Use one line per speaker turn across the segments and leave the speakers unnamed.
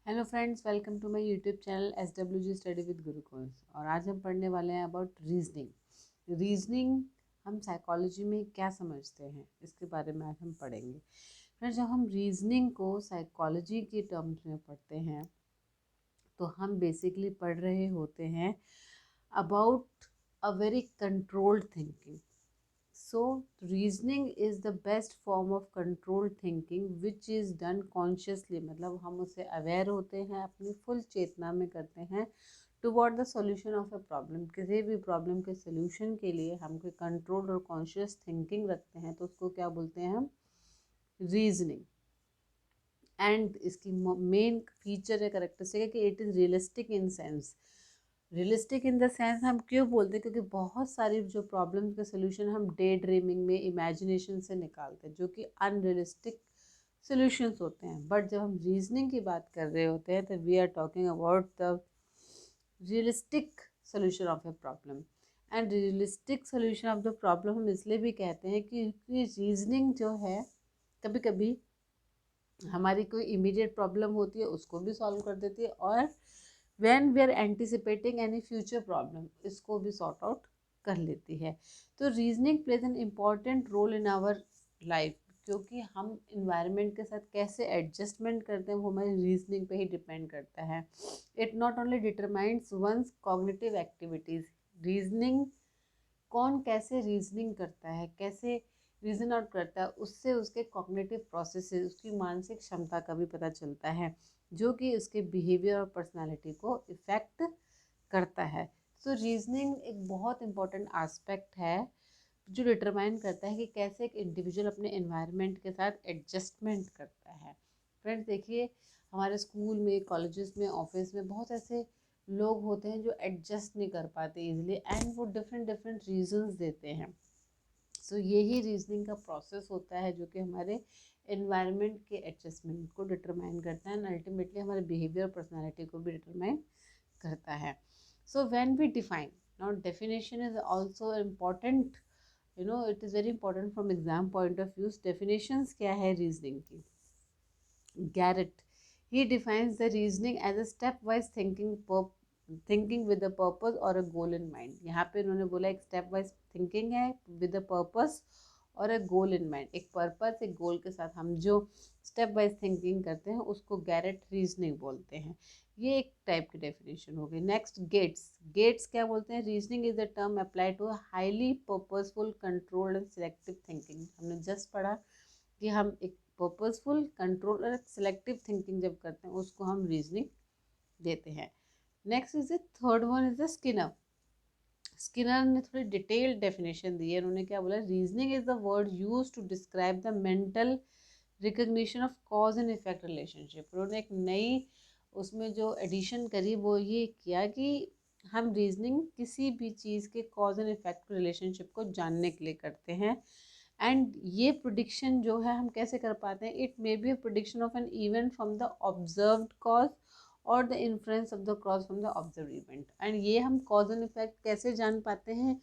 Hello friends, welcome to my YouTube channel SWG study with Gurukul. और आज हम पढ़ने वाले हैं अबाउट रीजनिंग। रीजनिंग हम साइकोलॉजी में क्या समझते हैं इसके बारे में आज हम पढ़ेंगे। फ्रेंड्स, जब हम रीजनिंग को साइकोलॉजी के टर्म्स में पढ़ते हैं तो हम बेसिकली पढ़ रहे होते हैं about a very controlled thinking. So, reasoning is the best form of controlled thinking which is done consciously, मतलब हम उससे अवेयर होते हैं, अपनी फुल चेतना में करते हैं toward the solution of a problem. किसी भी प्रॉब्लम के सॉल्यूशन के लिए हम कोई कंट्रोल्ड और कॉन्शियस थिंकिंग रखते हैं तो उसको क्या बोलते हैं हम? रीजनिंग। एंड इसकी मेन फीचर है, करेक्टरिस्टिक है कि it is realistic in sense. Realistic in the sense हम क्यों बोलते हैं? क्योंकि बहुत सारी जो प्रॉब्लम्स के सोल्यूशन हम डे ड्रीमिंग में इमेजिनेशन से निकालते हैं, जो कि अनरियलिस्टिक सोल्यूशंस होते हैं। बट जब हम रीजनिंग की बात कर रहे होते हैं तो we are talking about the realistic solution of a problem. And realistic solution of the problem हम इसलिए भी कहते हैं कि रीजनिंग जो है कभी कभी हमारी कोई इमीडिएट प्रॉब्लम होती है उसको भी सॉल्व कर देती है, और when we are anticipating any future problem इसको भी सॉर्ट आउट कर लेती है। तो reasoning plays an important role in our life, क्योंकि हम इन्वायरमेंट के साथ कैसे एडजस्टमेंट करते हैं वो हमारी रीजनिंग पे ही डिपेंड करता है। It not only determines one's cognitive activities. Reasoning कौन कैसे रीजनिंग करता है, कैसे रीजन आउट करता है, उससे उसके कॉग्निटिव प्रोसेसेस, उसकी मानसिक क्षमता का भी पता चलता है, जो कि उसके बिहेवियर और पर्सनालिटी को इफ़ेक्ट करता है। सो रीजनिंग एक बहुत इंपॉर्टेंट आस्पेक्ट है जो डिटरमाइन करता है कि कैसे एक इंडिविजुअल अपने एनवायरनमेंट के साथ एडजस्टमेंट करता है। फ्रेंड्स देखिए, हमारे स्कूल में, कॉलेजेस में, ऑफिस में बहुत ऐसे लोग होते हैं जो एडजस्ट नहीं कर पाते इजीली, एंड वो डिफरेंट डिफरेंट रीजंस देते हैं। सो यही रीजनिंग का प्रोसेस होता है जो कि हमारे एनवायरनमेंट के एडजस्टमेंट को डिटरमाइन करता है, एंड अल्टीमेटली हमारे बिहेवियर पर्सनालिटी को भी डिटरमाइन करता है। So when we define, now definition is also important, it is very important from exam point of views. Definitions क्या है रीजनिंग की? Garrett, he defines the reasoning as a stepwise thinking with a purpose or a goal in mind। यहाँ पे उन्होंने बोला एक step wise thinking है with a purpose और अ गोल इन माइंड। एक पर्पस, एक गोल के साथ हम जो स्टेप वाइज थिंकिंग करते हैं उसको गैरेट रीजनिंग बोलते हैं। ये एक टाइप की डेफिनेशन हो गई। Next, gets. गेट्स क्या बोलते हैं? Reasoning is the term apply to highly purposeful controlled and selective thinking. हमने जस्ट पढ़ा कि हम एक पर्पसफुल, कंट्रोल और सिलेक्टिव थिंकिंग जब करते हैं उसको हम रीजनिंग देते हैं। Next is the third one is the Skinner. Skinner ने थोड़ी डिटेल्ड डेफिनेशन दी है। उन्होंने क्या बोला? Reasoning is the word use to describe the mental recognition of cause and effect relationship. उन्होंने एक नई उसमें जो एडिशन करी वो ये किया कि हम रीजनिंग किसी भी चीज़ के कॉज एंड इफेक्ट रिलेशनशिप को जानने के लिए करते हैं। एंड ये प्रोडिक्शन जो है हम कैसे कर पाते हैं? It may be a production of an event from the observed cause और the influence of the cause from the observe event. And ये हम कॉज एंड इफेक्ट कैसे जान पाते हैं?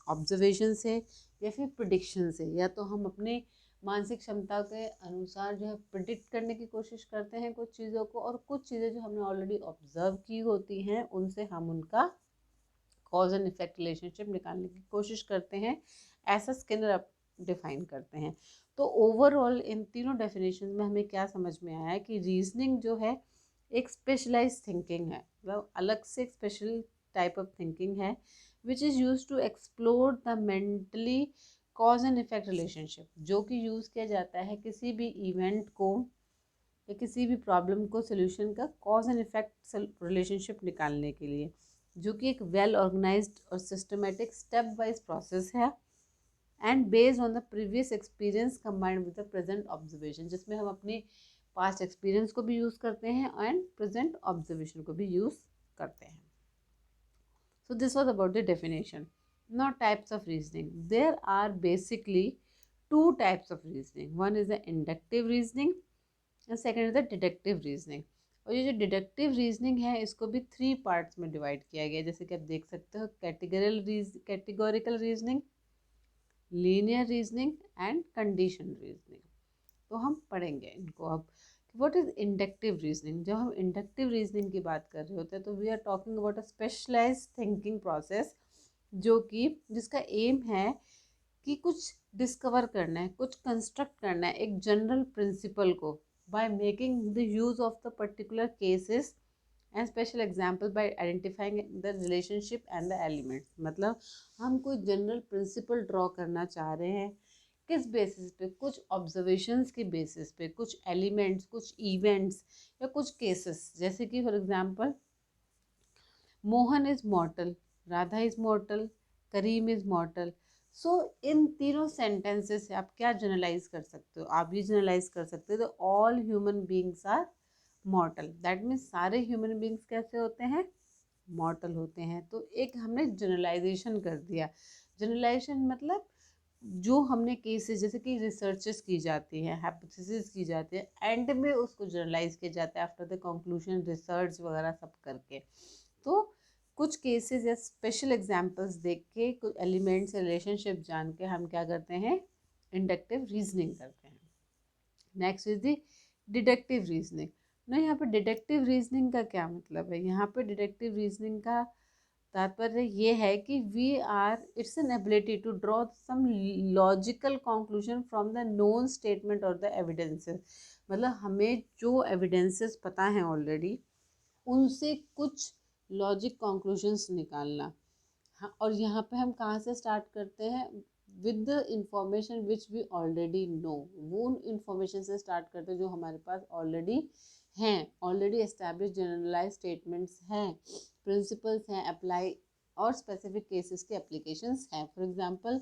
ऑब्जर्वेशन से या फिर प्रिडिक्शन से। या तो हम अपने मानसिक क्षमता के अनुसार जो है प्रिडिक्ट करने की कोशिश करते हैं कुछ चीज़ों को, और कुछ चीज़ें जो हमने ऑलरेडी ऑब्जर्व की होती हैं उनसे हम उनका कॉज एंड इफेक्ट रिलेशनशिप निकालने की कोशिश करते हैं। ऐसा स्किनर डिफाइन करते हैं। तो ओवरऑल इन तीनों डेफिनेशन में हमें क्या समझ में आया कि रीजनिंग जो है एक स्पेशलाइज थिंकिंग है, मतलब अलग से एक स्पेशल टाइप ऑफ थिंकिंग है which is use to explore the mentally cause and effect relationship, जो कि यूज़ किया जाता है किसी भी इवेंट को या किसी भी प्रॉब्लम को सोल्यूशन का कॉज एंड इफेक्ट रिलेशनशिप निकालने के लिए, जो कि एक वेल ऑर्गेनाइज्ड और सिस्टमेटिक स्टेप वाइज प्रोसेस है and based on the previous experience combined with the present observation, जिसमें हम अपने पास्ट एक्सपीरियंस को भी यूज़ करते हैं एंड प्रेजेंट ऑब्जर्वेशन को भी यूज़ करते हैं। So this was about the definition. Now types of reasoning. There are basically two types of reasoning. One is the inductive reasoning and second is the deductive reasoning. और ये जो deductive reasoning है इसको भी 3 parts में divide किया गया है, जैसे कि आप देख सकते हो categorical reasoning, linear reasoning and condition reasoning. तो हम पढ़ेंगे इनको अब। What is inductive reasoning? जब हम इंडक्टिव रीजनिंग की बात कर रहे होते हैं तो we are talking about a specialised thinking process, जो कि जिसका एम है कि कुछ डिस्कवर करना है, कुछ कंस्ट्रक्ट करना है एक जनरल प्रिंसिपल को, by making the use of the particular cases and special example bye identifying the relationship and the elements. मतलब हम कोई जनरल प्रिंसिपल ड्रॉ करना चाह रहे हैं, किस बेसिस पे? कुछ ऑब्जर्वेशंस के बेसिस पे, कुछ एलिमेंट्स, कुछ इवेंट्स या कुछ केसेस। जैसे कि for example Mohan is mortal, Radha is mortal, Karim is mortal. So इन तीनों सेंटेंसेस से आप क्या जनरलाइज कर सकते हो? आप ये जनरलाइज कर सकते हो all human beings are mortal. That means सारे ह्यूमन बींग्स कैसे होते हैं? मॉर्टल होते हैं। तो एक हमने जनरलाइजेशन कर दिया। जनरलाइजेशन मतलब जो हमने केसेस, जैसे कि रिसर्चेस की जाती हैं, हाइपोथेसिस की जाती है, एंड में उसको जनरलाइज किया जाता है आफ्टर द कंक्लूजन, रिसर्च वगैरह सब करके। तो कुछ केसेस या स्पेशल एग्जांपल्स देख के, कुछ एलिमेंट्स रिलेशनशिप जान के हम क्या करते हैं? इंडक्टिव रीजनिंग करते हैं। Next is the deductive reasoning ना। यहाँ पे डिडक्टिव रीजनिंग का क्या मतलब है? यहाँ पे डिडक्टिव रीजनिंग का तात्पर्य ये है कि we are, it's an ability to draw some logical conclusion from the known statement और द एविडेंसेस। मतलब हमें जो एविडेंसेस पता हैं ऑलरेडी, उनसे कुछ लॉजिक कंक्लूजन्स निकालना। हाँ, और यहाँ पे हम कहाँ से स्टार्ट करते हैं? With the information which we already know. वो इंफॉर्मेशन से स्टार्ट करते हैं जो हमारे पास ऑलरेडी हैं, ऑलरेडी एस्टैब्लिश जनरलाइज स्टेटमेंट्स हैं, प्रिंसिपल्स हैं, अप्लाई और स्पेसिफिक केसेस के एप्लीकेशंस हैं। For example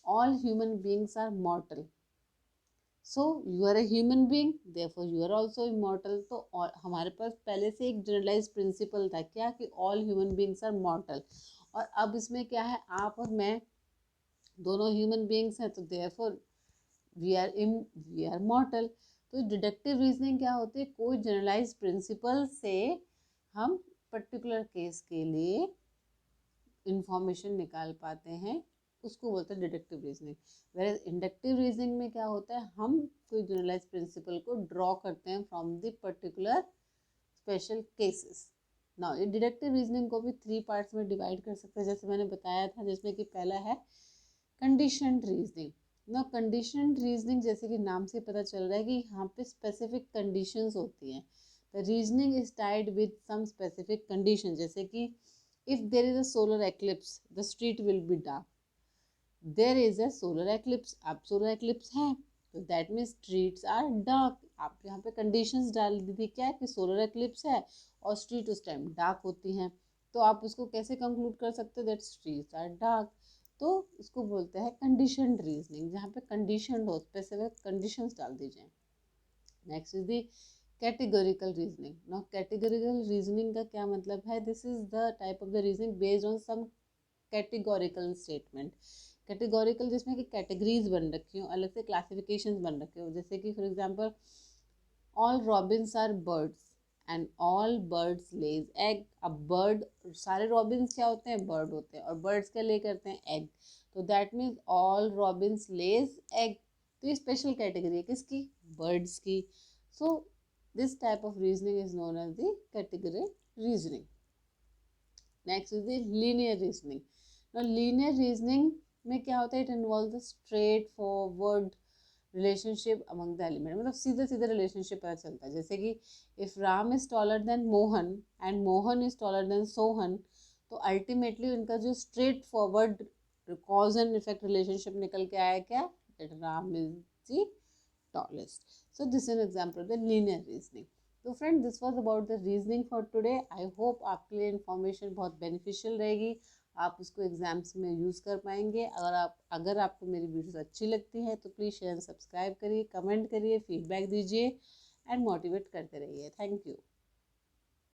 all human beings are mortal, so you are a human being, therefore you are also immortal. तो हमारे पास पहले से एक जनरलाइज प्रिंसिपल था क्या? कि all human beings are mortal. और अब इसमें क्या है? आप और मैं दोनों ह्यूमन बीइंग्स हैं, तो देयरफॉर वी आर मॉर्टल। तो डिडक्टिव रीजनिंग क्या होती है? कोई जनरलाइज प्रिंसिपल से हम पर्टिकुलर केस के लिए इंफॉर्मेशन निकाल पाते हैं, उसको बोलते हैं deductive reasoning. Where inductive reasoning में क्या होता है? हम कोई जनरलाइज प्रिंसिपल को ड्रॉ करते हैं from the particular special cases. ना ये डिडक्टिव रीजनिंग को भी 3 पार्ट्स में डिवाइड कर सकते हैं, जैसे मैंने बताया था, जिसमें कि पहला है कंडीशनड रीजनिंग। ना कंडीशनड रीजनिंग, जैसे कि नाम से पता चल रहा है कि यहाँ पे स्पेसिफिक कंडीशंस होती हैं। The reasoning is tied with some specific condition, जैसे कि if there is a solar eclipse the street will be dark. There is a solar eclipse, अब सोलर एक्लिप्स है तो that means streets are dark. आप यहाँ पे conditions डाल दी थी क्या? कि सोलर एक्लिप्स है और स्ट्रीट उस टाइम डार्क होती हैं। तो आप उसको कैसे कंक्लूड कर सकते हो? That streets are dark. तो इसको बोलते हैं कंडीशनड रीजनिंग, जहाँ पे कंडीशनड हो, स्पेसिफिक कंडीशंस डाल दी जाए। Next is the categorical reasoning. Now categorical reasoning का क्या मतलब है? This is the type of the reasoning based on some categorical statement. Categorical जिसमें कि कैटेगरीज बन रखी हो, अलग से क्लासिफिकेशंस बन रखे हो। जैसे कि for example all robins are birds and all birds lays egg. अब बर्ड, सारे रॉबिन्स क्या होते हैं? बर्ड होते हैं। और बर्ड्स क्या ले करते हैं? एग। तो that means all robins lays egg. तो ये स्पेशल कैटेगरी है किसकी? बर्ड्स की। So this type of reasoning is known as the category reasoning. Next is the linear reasoning. now linear reasoning में क्या होता है? It involve the straight forward relationship among the element. मतलब सीधे सीधे रिलेशनशिप पता चलता है। जैसे कि if Ram is taller than Mohan and Mohan is taller then Sohan, तो अल्टीमेटली उनका जो straight forward cause and effect relationship निकल के आया क्या? That Ram is the tallest. So this is an example of the linear reasoning. तो friend this was about the reasoning for today. I hope आपके लिए इन्फॉर्मेशन बहुत बेनिफिशियल रहेगी, आप उसको एग्जाम्स में यूज़ कर पाएंगे। अगर आपको मेरी वीडियोस अच्छी लगती है तो प्लीज़ शेयर एंड सब्सक्राइब करिए, कमेंट करिए, फीडबैक दीजिए एंड मोटिवेट करते रहिए। Thank you.